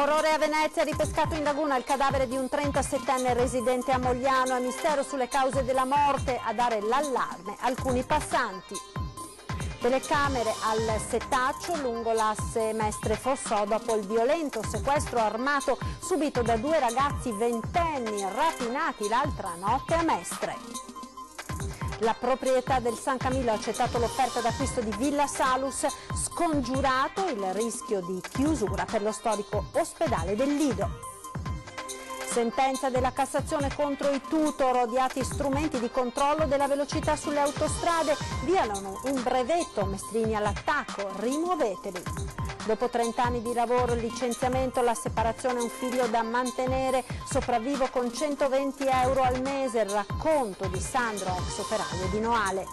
Orrore a Venezia, ripescato in laguna il cadavere di un 37enne residente a Mogliano, è mistero sulle cause della morte, a dare l'allarme alcuni passanti. Telecamere al setaccio lungo l'asse Mestre-Fossò dopo il violento sequestro armato subito da due ragazzi ventenni rapinati l'altra notte a Mestre. La proprietà del San Camillo ha accettato l'offerta d'acquisto di Villa Salus, scongiurato il rischio di chiusura per lo storico ospedale del Lido. Sentenza della Cassazione contro i tutor, odiati strumenti di controllo della velocità sulle autostrade, violano un brevetto, mestrini all'attacco, rimuoveteli. Dopo 30 anni di lavoro, il licenziamento, la separazione, un figlio da mantenere, sopravvivo con 120 euro al mese, il racconto di Sandro, ex operaio di Noale.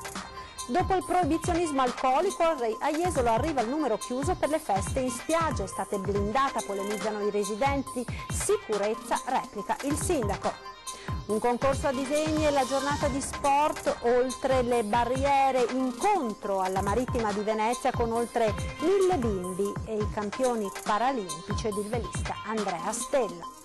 Dopo il proibizionismo alcolico, a Jesolo arriva il numero chiuso per le feste in spiaggia, estate blindata, polemizzano i residenti, sicurezza, replica il sindaco. Un concorso a disegni e la giornata di sport, oltre le barriere, incontro alla Marittima di Venezia con oltre 1000 bimbi e i campioni paralimpici ed il velista Andrea Stella.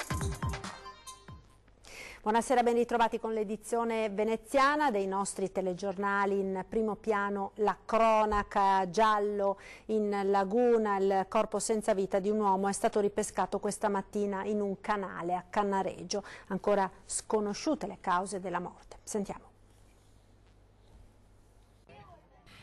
Buonasera, ben ritrovati con l'edizione veneziana dei nostri telegiornali. In primo piano la cronaca, giallo in laguna, il corpo senza vita di un uomo è stato ripescato questa mattina in un canale a Cannaregio. Ancora sconosciute le cause della morte. Sentiamo.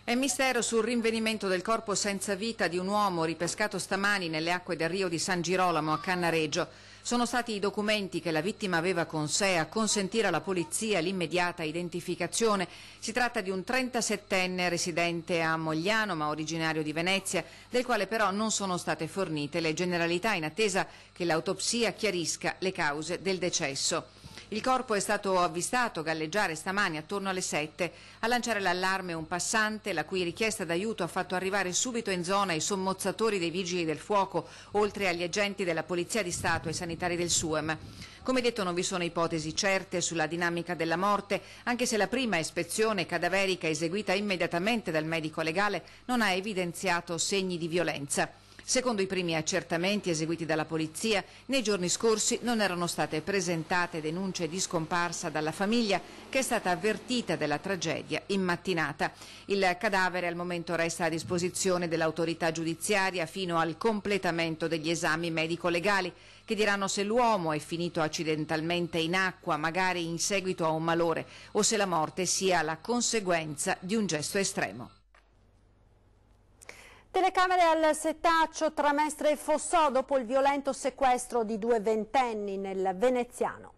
È mistero sul rinvenimento del corpo senza vita di un uomo ripescato stamani nelle acque del Rio di San Girolamo a Cannaregio. Sono stati i documenti che la vittima aveva con sé a consentire alla polizia l'immediata identificazione. Si tratta di un 37enne residente a Mogliano ma originario di Venezia, del quale però non sono state fornite le generalità in attesa che l'autopsia chiarisca le cause del decesso. Il corpo è stato avvistato galleggiare stamani attorno alle 7. A lanciare l'allarme un passante, la cui richiesta d'aiuto ha fatto arrivare subito in zona i sommozzatori dei Vigili del Fuoco, oltre agli agenti della Polizia di Stato e sanitari del SUEM. Come detto, non vi sono ipotesi certe sulla dinamica della morte, anche se la prima ispezione cadaverica eseguita immediatamente dal medico legale non ha evidenziato segni di violenza. Secondo i primi accertamenti eseguiti dalla polizia, nei giorni scorsi non erano state presentate denunce di scomparsa dalla famiglia, che è stata avvertita della tragedia in mattinata. Il cadavere al momento resta a disposizione dell'autorità giudiziaria fino al completamento degli esami medico-legali, che diranno se l'uomo è finito accidentalmente in acqua, magari in seguito a un malore, o se la morte sia la conseguenza di un gesto estremo. Telecamere al setaccio tra Mestre e Fossò dopo il violento sequestro di due ventenni nel veneziano.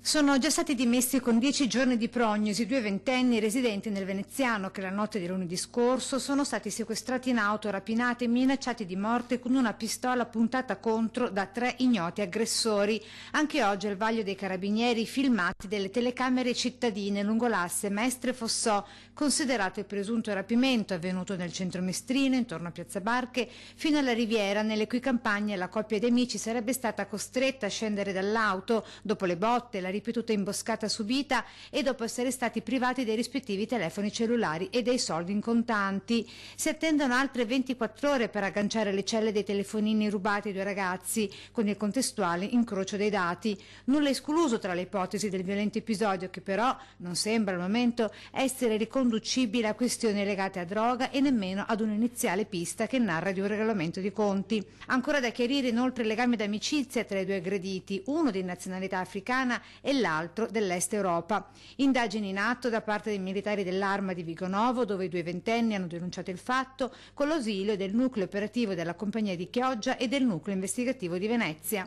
Sono già stati dimessi con 10 giorni di prognosi due ventenni residenti nel veneziano che la notte di lunedì scorso sono stati sequestrati in auto, rapinati e minacciati di morte con una pistola puntata contro da 3 ignoti aggressori. Anche oggi al vaglio dei carabinieri filmati delle telecamere cittadine lungo l'asse Mestre-Fossò, considerato il presunto rapimento avvenuto nel centro mestrino, intorno a Piazza Barche, fino alla Riviera, nelle cui campagne la coppia di amici sarebbe stata costretta a scendere dall'auto dopo le botte, la ripetuta imboscata subita e dopo essere stati privati dei rispettivi telefoni cellulari e dei soldi in contanti. Si attendono altre 24 ore per agganciare le celle dei telefonini rubati ai due ragazzi, con il contestuale incrocio dei dati. Nulla escluso tra le ipotesi del violento episodio, che però non sembra al momento essere riconducibile a questioni legate a droga e nemmeno ad un'iniziale pista che narra di un regolamento di conti. Ancora da chiarire inoltre il legame d'amicizia tra i due aggrediti, uno di nazionalità africana e l'altro dell'Est Europa. Indagini in atto da parte dei militari dell'Arma di Vigonovo, dove i due ventenni hanno denunciato il fatto, con l'ausilio del nucleo operativo della compagnia di Chioggia e del nucleo investigativo di Venezia.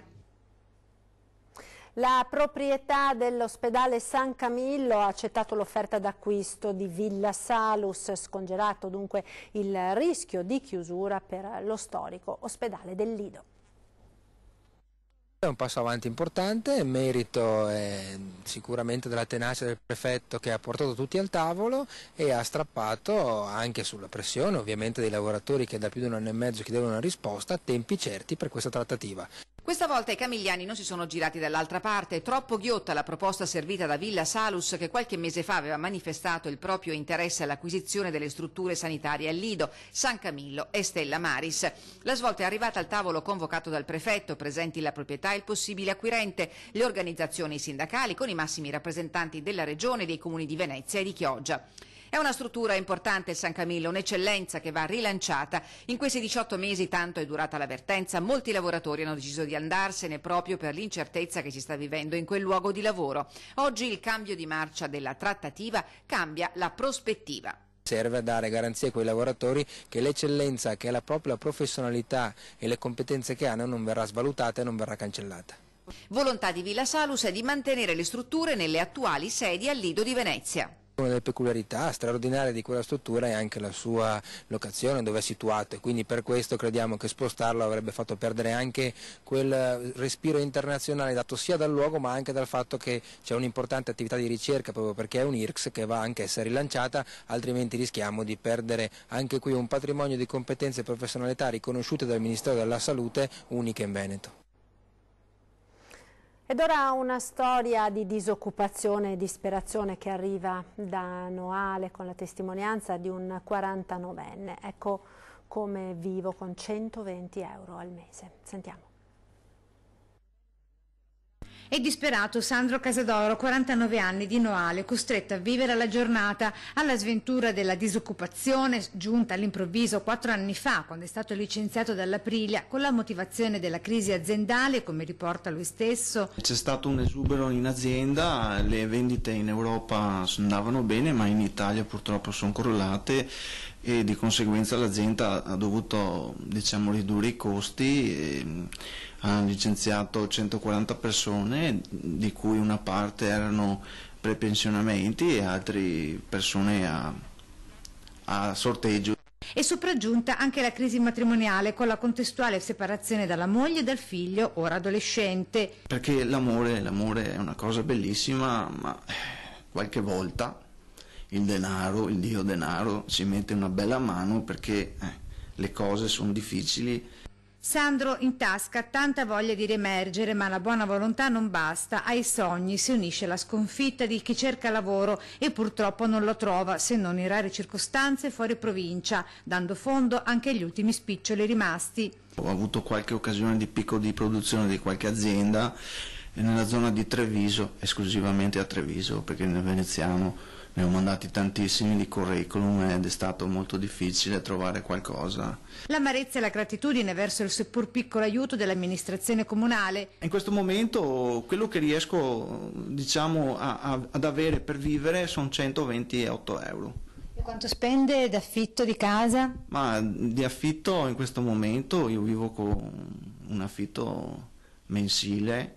La proprietà dell'ospedale San Camillo ha accettato l'offerta d'acquisto di Villa Salus, scongelato dunque il rischio di chiusura per lo storico ospedale del Lido. È un passo avanti importante, merito sicuramente della tenacia del prefetto, che ha portato tutti al tavolo e ha strappato, anche sulla pressione ovviamente dei lavoratori che da più di un anno e mezzo chiedevano una risposta, tempi certi per questa trattativa. Questa volta i camigliani non si sono girati dall'altra parte, troppo ghiotta la proposta servita da Villa Salus, che qualche mese fa aveva manifestato il proprio interesse all'acquisizione delle strutture sanitarie al Lido, San Camillo e Stella Maris. La svolta è arrivata al tavolo convocato dal prefetto, presenti la proprietà e il possibile acquirente, le organizzazioni sindacali con i massimi rappresentanti della regione e dei comuni di Venezia e di Chioggia. È una struttura importante il San Camillo, un'eccellenza che va rilanciata. In questi 18 mesi tanto è durata la vertenza, molti lavoratori hanno deciso di andarsene proprio per l'incertezza che si sta vivendo in quel luogo di lavoro. Oggi il cambio di marcia della trattativa cambia la prospettiva. Serve a dare garanzie a quei lavoratori che l'eccellenza, che è proprio la professionalità e le competenze che hanno non verrà svalutata e non verrà cancellata. Volontà di Villa Salus è di mantenere le strutture nelle attuali sedi al Lido di Venezia. Una delle peculiarità straordinarie di quella struttura è anche la sua locazione, dove è situato, e quindi per questo crediamo che spostarlo avrebbe fatto perdere anche quel respiro internazionale dato sia dal luogo ma anche dal fatto che c'è un'importante attività di ricerca, proprio perché è un'IRCS che va anche a essere rilanciata, altrimenti rischiamo di perdere anche qui un patrimonio di competenze e professionalità riconosciute dal Ministero della Salute uniche in Veneto. Ed ora una storia di disoccupazione e disperazione che arriva da Noale con la testimonianza di un 49enne. Ecco come vivo con 120 euro al mese. Sentiamo. È disperato Sandro Casadoro, 49 anni, di Noale, costretto a vivere la giornata alla sventura della disoccupazione, giunta all'improvviso 4 anni fa, quando è stato licenziato dall'Aprilia, con la motivazione della crisi aziendale, come riporta lui stesso. C'è stato un esubero in azienda, le vendite in Europa andavano bene, ma in Italia purtroppo sono crollate e di conseguenza l'azienda ha dovuto, diciamo, ridurre i costi. Ha licenziato 140 persone, di cui una parte erano prepensionamenti e altre persone a sorteggio. È sopraggiunta anche la crisi matrimoniale, con la contestuale separazione dalla moglie e dal figlio, ora adolescente. Perché l'amore è una cosa bellissima, ma qualche volta il dio denaro, ci mette una bella mano perché le cose sono difficili. Sandro in tasca tanta voglia di riemergere, ma la buona volontà non basta. Ai sogni si unisce la sconfitta di chi cerca lavoro e purtroppo non lo trova, se non in rare circostanze fuori provincia, dando fondo anche agli ultimi spiccioli rimasti. Ho avuto qualche occasione di picco di produzione di qualche azienda nella zona di Treviso, esclusivamente a Treviso, perché nel veneziano ne ho mandati tantissimi di curriculum ed è stato molto difficile trovare qualcosa. L'amarezza e la gratitudine verso il seppur piccolo aiuto dell'amministrazione comunale. In questo momento quello che riesco, diciamo, ad avere per vivere sono 128 euro. E quanto spende d'affitto di casa? Ma di affitto in questo momento io vivo con un affitto mensile,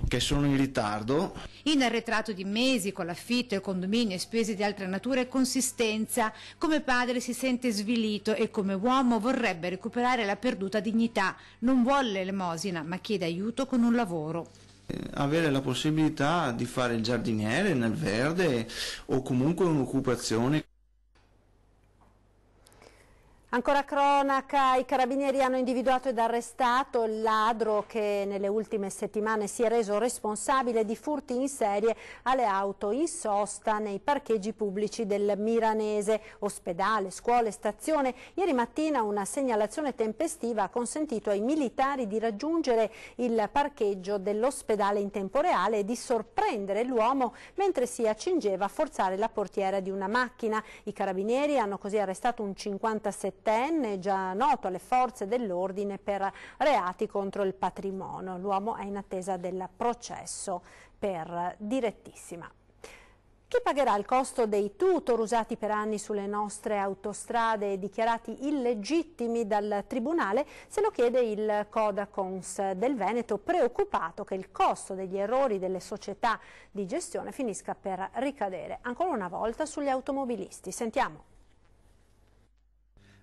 che sono in ritardo. In arretrato di mesi, con l'affitto, il condominio e spese di altra natura e consistenza, come padre si sente svilito e come uomo vorrebbe recuperare la perduta dignità. Non vuole l'elemosina, ma chiede aiuto con un lavoro. Avere la possibilità di fare il giardiniere nel verde o comunque un'occupazione. Ancora cronaca, i carabinieri hanno individuato ed arrestato il ladro che nelle ultime settimane si è reso responsabile di furti in serie alle auto in sosta nei parcheggi pubblici del Miranese, ospedale, scuole, stazione. Ieri mattina una segnalazione tempestiva ha consentito ai militari di raggiungere il parcheggio dell'ospedale in tempo reale e di sorprendere l'uomo mentre si accingeva a forzare la portiera di una macchina. I carabinieri hanno così arrestato un 57enne già noto alle forze dell'ordine per reati contro il patrimonio. L'uomo è in attesa del processo per direttissima. Chi pagherà il costo dei tutor usati per anni sulle nostre autostrade e dichiarati illegittimi dal Tribunale? Se lo chiede il Codacons del Veneto, preoccupato che il costo degli errori delle società di gestione finisca per ricadere ancora una volta sugli automobilisti. Sentiamo.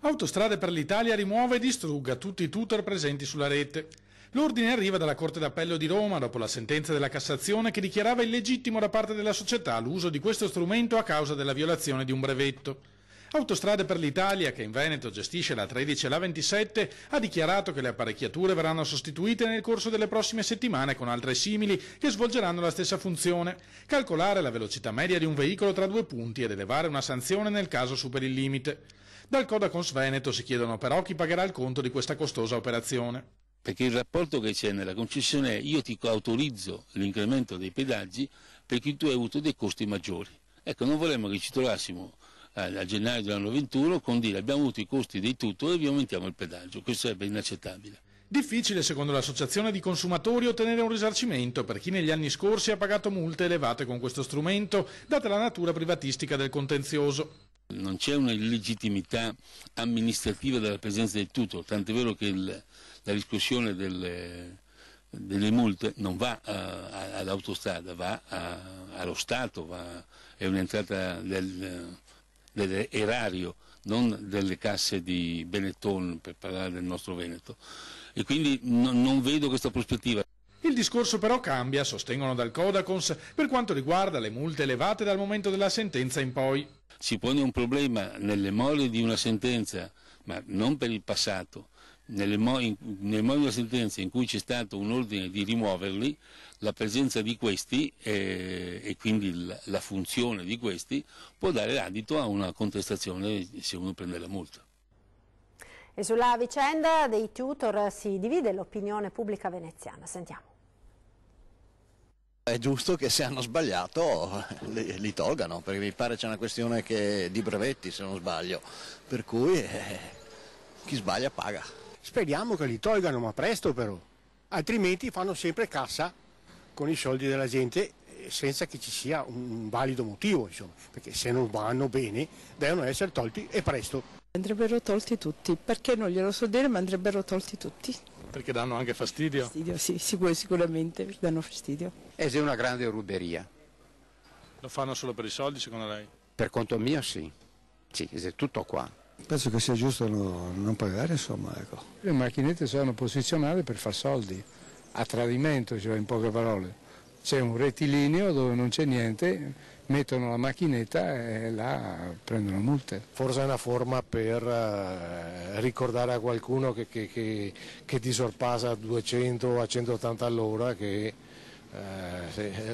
Autostrade per l'Italia rimuove e distrugga tutti i tutor presenti sulla rete. L'ordine arriva dalla Corte d'Appello di Roma dopo la sentenza della Cassazione che dichiarava illegittimo da parte della società l'uso di questo strumento a causa della violazione di un brevetto. Autostrade per l'Italia, che in Veneto gestisce la 13 e la 27, ha dichiarato che le apparecchiature verranno sostituite nel corso delle prossime settimane con altre simili che svolgeranno la stessa funzione: calcolare la velocità media di un veicolo tra due punti ed elevare una sanzione nel caso superi il limite. Dal Codacons Veneto si chiedono però chi pagherà il conto di questa costosa operazione. Perché il rapporto che c'è nella concessione è: io ti autorizzo l'incremento dei pedaggi perché tu hai avuto dei costi maggiori. Ecco, non vorremmo che ci trovassimo a gennaio dell'anno 21 con dire abbiamo avuto i costi di tutto e vi aumentiamo il pedaggio. Questo sarebbe inaccettabile. Difficile, secondo l'associazione di consumatori, ottenere un risarcimento per chi negli anni scorsi ha pagato multe elevate con questo strumento, data la natura privatistica del contenzioso. Non c'è una illegittimità amministrativa della presenza del tutor, tant'è vero che la riscossione delle multe non va all'autostrada, va allo Stato, è un'entrata dell'erario, non delle casse di Benetton, per parlare del nostro Veneto. E quindi non vedo questa prospettiva. Il discorso però cambia, sostengono dal Codacons, per quanto riguarda le multe elevate dal momento della sentenza in poi. Si pone un problema nelle more di una sentenza, ma non per il passato, nelle more di una sentenza in cui c'è stato un ordine di rimuoverli, la presenza di questi e quindi la funzione di questi può dare adito a una contestazione se uno prende la multa. E sulla vicenda dei tutor si divide l'opinione pubblica veneziana. Sentiamo. È giusto che se hanno sbagliato li tolgano, perché mi pare c'è una questione di brevetti, se non sbaglio, per cui chi sbaglia paga. Speriamo che li tolgano, ma presto però, altrimenti fanno sempre cassa con i soldi della gente senza che ci sia un valido motivo, insomma, perché se non vanno bene devono essere tolti e presto. Andrebbero tolti tutti, perché non glielo so dire, ma andrebbero tolti tutti. Perché danno anche fastidio? Fastidio, sì, sicuramente danno fastidio. È una grande ruberia. Lo fanno solo per i soldi, secondo lei? Per conto mio sì, è tutto qua. Penso che sia giusto non pagare, insomma, ecco. Le macchinette sono posizionate per far soldi, a tradimento, cioè in poche parole. C'è un rettilineo dove non c'è niente, mettono la macchinetta e là prendono multe. Forse è una forma per ricordare a qualcuno che ti sorpassa a 200 o a 180 all'ora che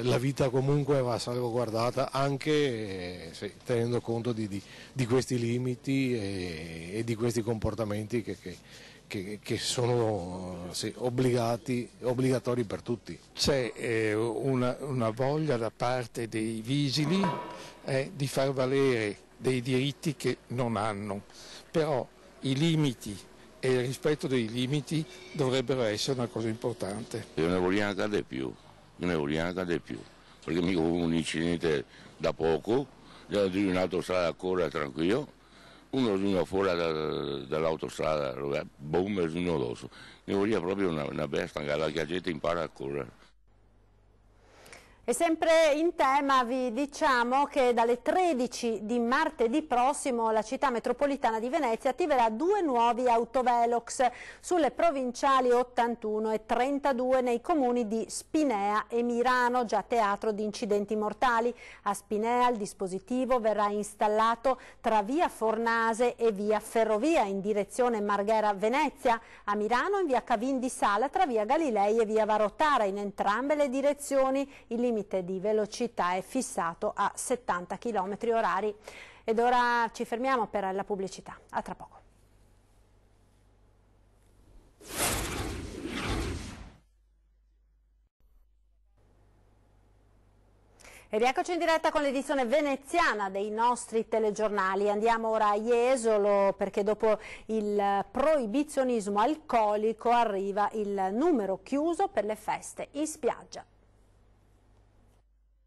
la vita comunque va salvaguardata anche tenendo conto di questi limiti e di questi comportamenti che sono obbligatori per tutti. C'è una voglia da parte dei vigili di far valere dei diritti che non hanno, però i limiti e il rispetto dei limiti dovrebbero essere una cosa importante. Io ne voglio accadere più, perché mica un incidente da poco, già di un'autostrada ancora tranquillo, uno fuori dall'autostrada, boom, e uno addosso. Ne voglio proprio una bestia, che la gente impara a correre. E sempre in tema vi diciamo che dalle 13 di martedì prossimo la città metropolitana di Venezia attiverà 2 nuovi autovelox sulle provinciali 81 e 32 nei comuni di Spinea e Mirano, già teatro di incidenti mortali. A Spinea il dispositivo verrà installato tra via Fornase e via Ferrovia in direzione Marghera-Venezia, a Mirano in via Cavin di Sala tra via Galilei e via Varotara. In entrambe le direzioni il limite di velocità è fissato a 70 km/h. Ed ora ci fermiamo per la pubblicità. A tra poco. E rieccoci in diretta con l'edizione veneziana dei nostri telegiornali. Andiamo ora a Jesolo perché dopo il proibizionismo alcolico arriva il numero chiuso per le feste in spiaggia.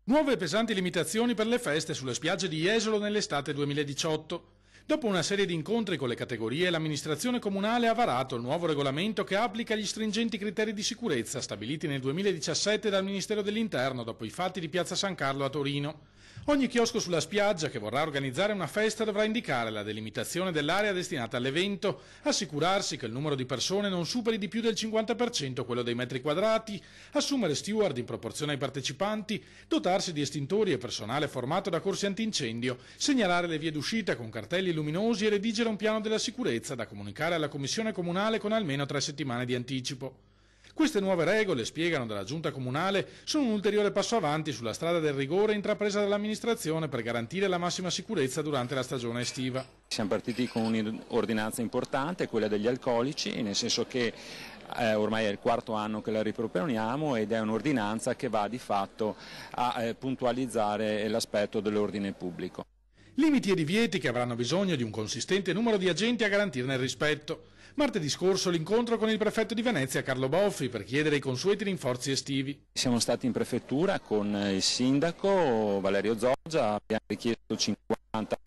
Nuove pesanti limitazioni per le feste sulle spiagge di Jesolo nell'estate 2018. Dopo una serie di incontri con le categorie, l'amministrazione comunale ha varato il nuovo regolamento che applica gli stringenti criteri di sicurezza stabiliti nel 2017 dal Ministero dell'Interno dopo i fatti di Piazza San Carlo a Torino. Ogni chiosco sulla spiaggia che vorrà organizzare una festa dovrà indicare la delimitazione dell'area destinata all'evento, assicurarsi che il numero di persone non superi di più del 50% quello dei metri quadrati, assumere steward in proporzione ai partecipanti, dotarsi di estintori e personale formato da corsi antincendio, segnalare le vie d'uscita con cartelli luminosi e redigere un piano della sicurezza da comunicare alla Commissione Comunale con almeno 3 settimane di anticipo. Queste nuove regole, spiegano dalla Giunta Comunale, sono un ulteriore passo avanti sulla strada del rigore intrapresa dall'amministrazione per garantire la massima sicurezza durante la stagione estiva. Siamo partiti con un'ordinanza importante, quella degli alcolici, nel senso che ormai è il 4º anno che la riproponiamo ed è un'ordinanza che va di fatto a puntualizzare l'aspetto dell'ordine pubblico. Limiti e divieti che avranno bisogno di un consistente numero di agenti a garantirne il rispetto. Martedì scorso l'incontro con il prefetto di Venezia Carlo Boffi per chiedere i consueti rinforzi estivi. Siamo stati in prefettura con il sindaco Valerio Zoggia, abbiamo richiesto 50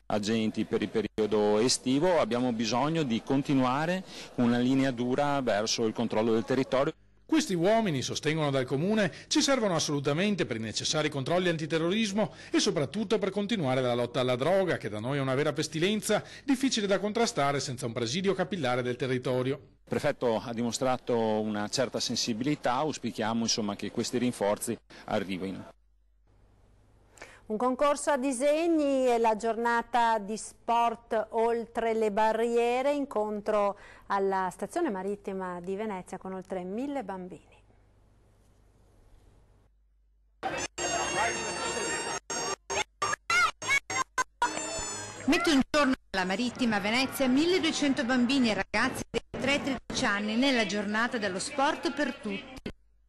agenti per il periodo estivo, abbiamo bisogno di continuare una linea dura verso il controllo del territorio. Questi uomini, sostengono dal Comune, ci servono assolutamente per i necessari controlli antiterrorismo e soprattutto per continuare la lotta alla droga, che da noi è una vera pestilenza, difficile da contrastare senza un presidio capillare del territorio. Il prefetto ha dimostrato una certa sensibilità, auspichiamo che questi rinforzi arrivino. Un concorso a disegni e la giornata di sport oltre le barriere, incontro alla stazione marittima di Venezia con oltre 1000 bambini. Mette un giorno alla marittima Venezia 1200 bambini e ragazzi dei 3 ai 13 anni nella giornata dello sport per tutti.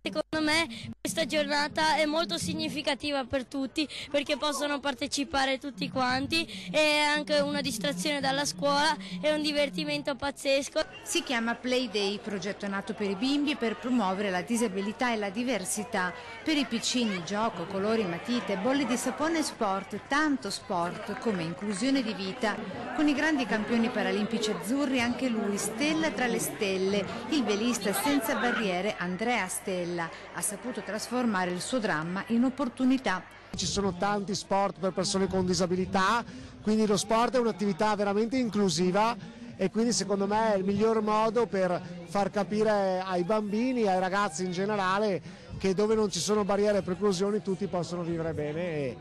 Secondo me questa giornata è molto significativa per tutti perché possono partecipare tutti quanti, è anche una distrazione dalla scuola, è un divertimento pazzesco. Si chiama Play Day, progetto nato per i bimbi per promuovere la disabilità e la diversità. Per i piccini gioco, colori, matite, bolle di sapone e sport, tanto sport come inclusione di vita. Con i grandi campioni paralimpici azzurri anche lui, stella tra le stelle, il velista senza barriere Andrea Stella. Ha saputo trasformare il suo dramma in opportunità. Ci sono tanti sport per persone con disabilità, quindi lo sport è un'attività veramente inclusiva e quindi secondo me è il miglior modo per far capire ai bambini, ai ragazzi in generale, che dove non ci sono barriere e preclusioni tutti possono vivere bene e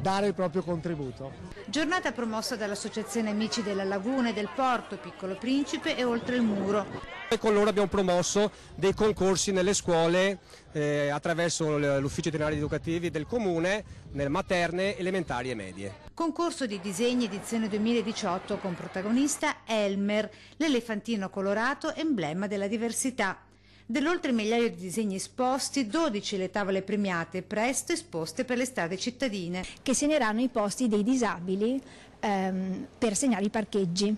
dare il proprio contributo. Giornata promossa dall'Associazione Amici della Laguna e del Porto, Piccolo Principe e Oltre il Muro. E con loro abbiamo promosso dei concorsi nelle scuole attraverso l'ufficio dei denari educativi del Comune, nelle materne, elementari e medie. Concorso di disegni edizione 2018 con protagonista Elmer, l'elefantino colorato, emblema della diversità. Dell'oltre migliaio di disegni esposti, 12 le tavole premiate, presto esposte per le strade cittadine. Che segneranno i posti dei disabili per segnare i parcheggi.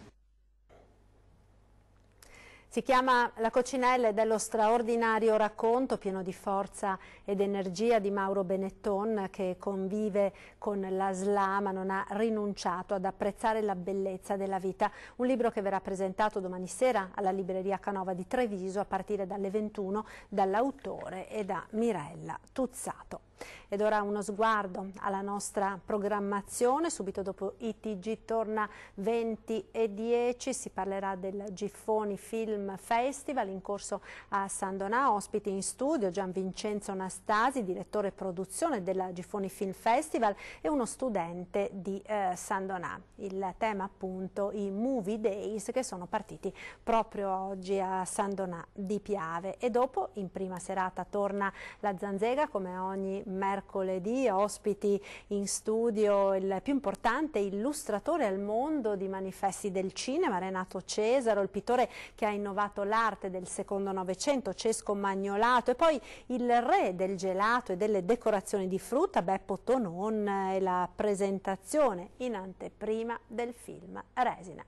Si chiama La Coccinella ed è lo straordinario racconto pieno di forza ed energia di Mauro Benetton, che convive con la SLA ma non ha rinunciato ad apprezzare la bellezza della vita. Un libro che verrà presentato domani sera alla libreria Canova di Treviso a partire dalle 21 dall'autore e da Mirella Tuzzato. Ed ora uno sguardo alla nostra programmazione. Subito dopo i TG torna 20:10, si parlerà del Giffoni Film Festival in corso a San Donà. Ospiti in studio Gian Vincenzo Nastasi, direttore produzione della Giffoni Film Festival, e uno studente di San Donà. Il tema appunto i Movie Days, che sono partiti proprio oggi a San Donà di Piave. E dopo, in prima serata, torna la Zanzega come ogni mercoledì. Ospiti in studio il più importante illustratore al mondo di manifesti del cinema, Renato Cesaro, il pittore che ha innovato l'arte del secondo Novecento, Cesco Magnolato, e poi il re del gelato e delle decorazioni di frutta, Beppo Tonon, e la presentazione in anteprima del film Resina.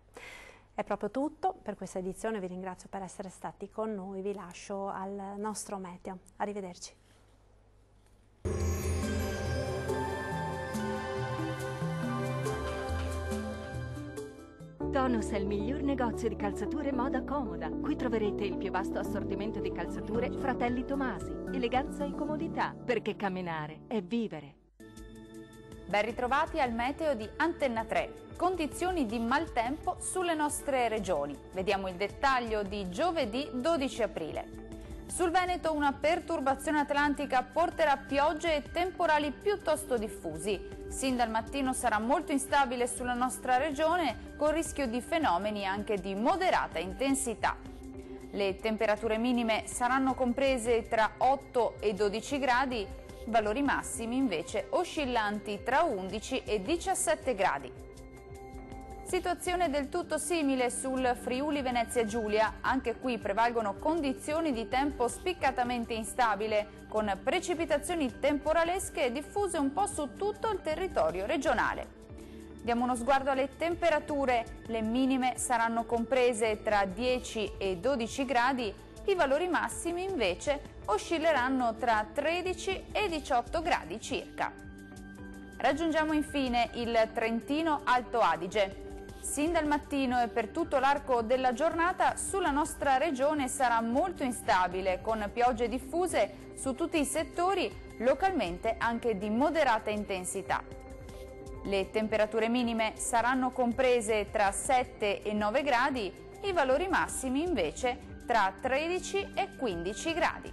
È proprio tutto per questa edizione, vi ringrazio per essere stati con noi, vi lascio al nostro meteo. Arrivederci. Tonus è il miglior negozio di calzature moda comoda. Qui troverete il più vasto assortimento di calzature Fratelli Tomasi. Eleganza e comodità, perché camminare è vivere. Ben ritrovati al meteo di Antenna 3. Condizioni di maltempo sulle nostre regioni. Vediamo il dettaglio di giovedì 12 aprile. Sul Veneto una perturbazione atlantica porterà piogge e temporali piuttosto diffusi. Sin dal mattino sarà molto instabile sulla nostra regione, con rischio di fenomeni anche di moderata intensità. Le temperature minime saranno comprese tra 8 e 12 gradi, valori massimi invece oscillanti tra 11 e 17 gradi. Situazione del tutto simile sul Friuli Venezia Giulia, anche qui prevalgono condizioni di tempo spiccatamente instabile, con precipitazioni temporalesche diffuse un po' su tutto il territorio regionale. Diamo uno sguardo alle temperature, le minime saranno comprese tra 10 e 12 gradi, i valori massimi invece oscilleranno tra 13 e 18 gradi circa. Raggiungiamo infine il Trentino Alto Adige. Sin dal mattino e per tutto l'arco della giornata sulla nostra regione sarà molto instabile, con piogge diffuse su tutti i settori, localmente anche di moderata intensità. Le temperature minime saranno comprese tra 7 e 9 gradi, i valori massimi invece tra 13 e 15 gradi.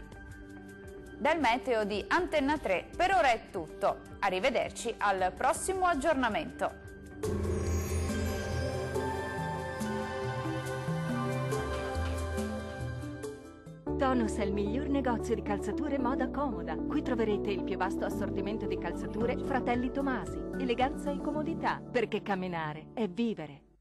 Dal meteo di Antenna 3 per ora è tutto. Arrivederci al prossimo aggiornamento. Tonus è il miglior negozio di calzature moda comoda. Qui troverete il più vasto assortimento di calzature Fratelli Tomasi. Eleganza e comodità, perché camminare è vivere.